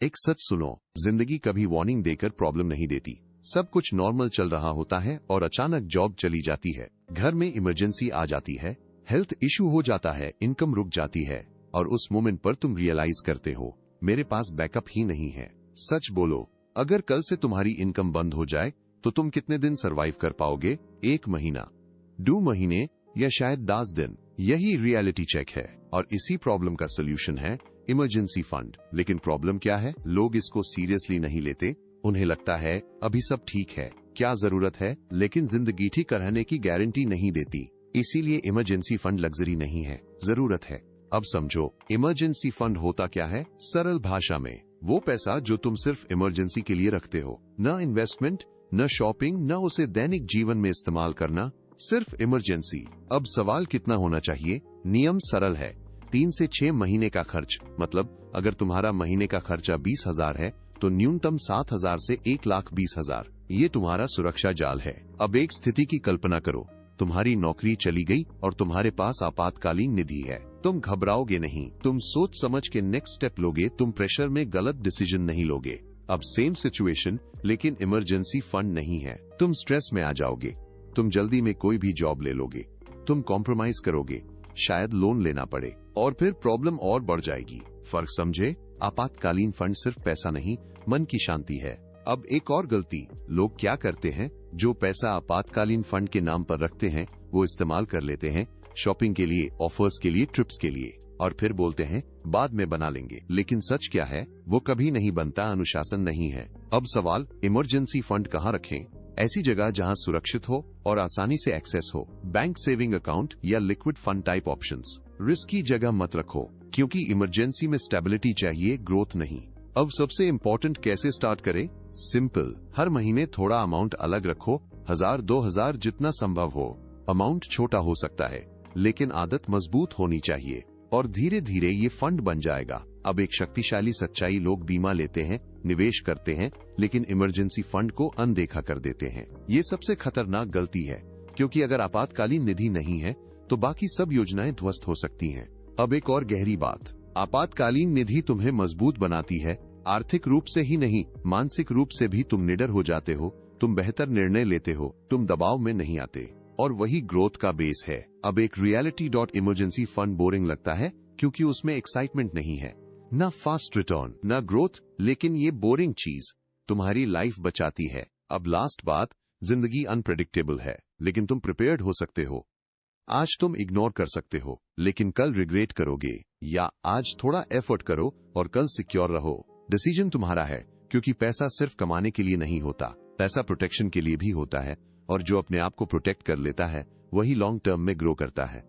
एक सच सुनो, जिंदगी कभी वार्निंग देकर प्रॉब्लम नहीं देती। सब कुछ नॉर्मल चल रहा होता है और अचानक जॉब चली जाती है, घर में इमरजेंसी आ जाती है, हेल्थ इशू हो जाता है, इनकम रुक जाती है और उस मोमेंट पर तुम रियलाइज करते हो मेरे पास बैकअप ही नहीं है। सच बोलो, अगर कल से तुम्हारी इनकम बंद हो जाए तो तुम कितने दिन सरवाइव कर पाओगे? 1 महीना, 2 महीने या शायद 10 दिन? यही रियलिटी चेक है और इसी प्रॉब्लम का सोल्यूशन है इमरजेंसी फंड। लेकिन प्रॉब्लम क्या है? लोग इसको सीरियसली नहीं लेते। उन्हें लगता है अभी सब ठीक है, क्या जरूरत है, लेकिन जिंदगी ठीक रहने की गारंटी नहीं देती। इसीलिए इमरजेंसी फंड लग्जरी नहीं है, जरूरत है। अब समझो, इमरजेंसी फंड होता क्या है? सरल भाषा में वो पैसा जो तुम सिर्फ इमरजेंसी के लिए रखते हो, न इन्वेस्टमेंट, न शॉपिंग, न उसे दैनिक जीवन में इस्तेमाल करना, सिर्फ इमरजेंसी। अब सवाल कितना होना चाहिए? नियम सरल है, 3 से 6 महीने का खर्च। मतलब अगर तुम्हारा महीने का खर्चा 20,000 है तो न्यूनतम 7,000 से 1,20,000। ये तुम्हारा सुरक्षा जाल है। अब एक स्थिति की कल्पना करो, तुम्हारी नौकरी चली गई और तुम्हारे पास आपातकालीन निधि है। तुम घबराओगे नहीं, तुम सोच समझ के नेक्स्ट स्टेप लोगे, तुम प्रेशर में गलत डिसीजन नहीं लोगे। अब सेम सिचुएशन, लेकिन इमरजेंसी फंड नहीं है। तुम स्ट्रेस में आ जाओगे, तुम जल्दी में कोई भी जॉब ले लोगे, तुम कॉम्प्रोमाइज करोगे, शायद लोन लेना पड़े और फिर प्रॉब्लम और बढ़ जाएगी। फर्क समझे? आपातकालीन फंड सिर्फ पैसा नहीं, मन की शांति है। अब एक और गलती लोग क्या करते हैं, जो पैसा आपातकालीन फंड के नाम पर रखते हैं वो इस्तेमाल कर लेते हैं शॉपिंग के लिए, ऑफर्स के लिए, ट्रिप्स के लिए, और फिर बोलते हैं बाद में बना लेंगे। लेकिन सच क्या है? वो कभी नहीं बनता, अनुशासन नहीं है। अब सवाल, इमरजेंसी फंड कहाँ रखें? ऐसी जगह जहां सुरक्षित हो और आसानी से एक्सेस हो। बैंक सेविंग अकाउंट या liquid fund type options. Risky जगह मत रखो, क्योंकि इमरजेंसी में स्टेबिलिटी चाहिए, ग्रोथ नहीं। अब सबसे इम्पोर्टेंट, कैसे स्टार्ट करें? सिंपल, हर महीने थोड़ा अमाउंट अलग रखो, 1,000-2,000 जितना संभव हो। अमाउंट छोटा हो सकता है, लेकिन आदत मजबूत होनी चाहिए और धीरे धीरे ये फंड बन जाएगा। अब एक शक्तिशाली सच्चाई, लोग बीमा लेते हैं, निवेश करते हैं, लेकिन इमरजेंसी फंड को अनदेखा कर देते हैं। ये सबसे खतरनाक गलती है, क्योंकि अगर आपातकालीन निधि नहीं है तो बाकी सब योजनाएं ध्वस्त हो सकती हैं। अब एक और गहरी बात, आपातकालीन निधि तुम्हें मजबूत बनाती है, आर्थिक रूप से ही नहीं, मानसिक रूप से भी तुम निडर हो जाते हो, तुम बेहतर निर्णय लेते हो, तुम दबाव में नहीं आते, और वही ग्रोथ का बेस है। अब एक रियलिटी इमरजेंसी फंड बोरिंग लगता है क्योंकि उसमें एक्साइटमेंट नहीं है, ना फास्ट रिटर्न, ना ग्रोथ, लेकिन ये बोरिंग चीज तुम्हारी लाइफ बचाती है। अब लास्ट बात, जिंदगी अनप्रेडिक्टेबल है, लेकिन तुम प्रिपेयर्ड हो सकते हो। आज तुम इग्नोर कर सकते हो, लेकिन कल रिग्रेट करोगे। या आज थोड़ा एफर्ट करो और कल सिक्योर रहो। डिसीजन तुम्हारा है, क्योंकि पैसा सिर्फ कमाने के लिए नहीं होता, पैसा प्रोटेक्शन के लिए भी होता है, और जो अपने आप को प्रोटेक्ट कर लेता है वही लॉन्ग टर्म में ग्रो करता है।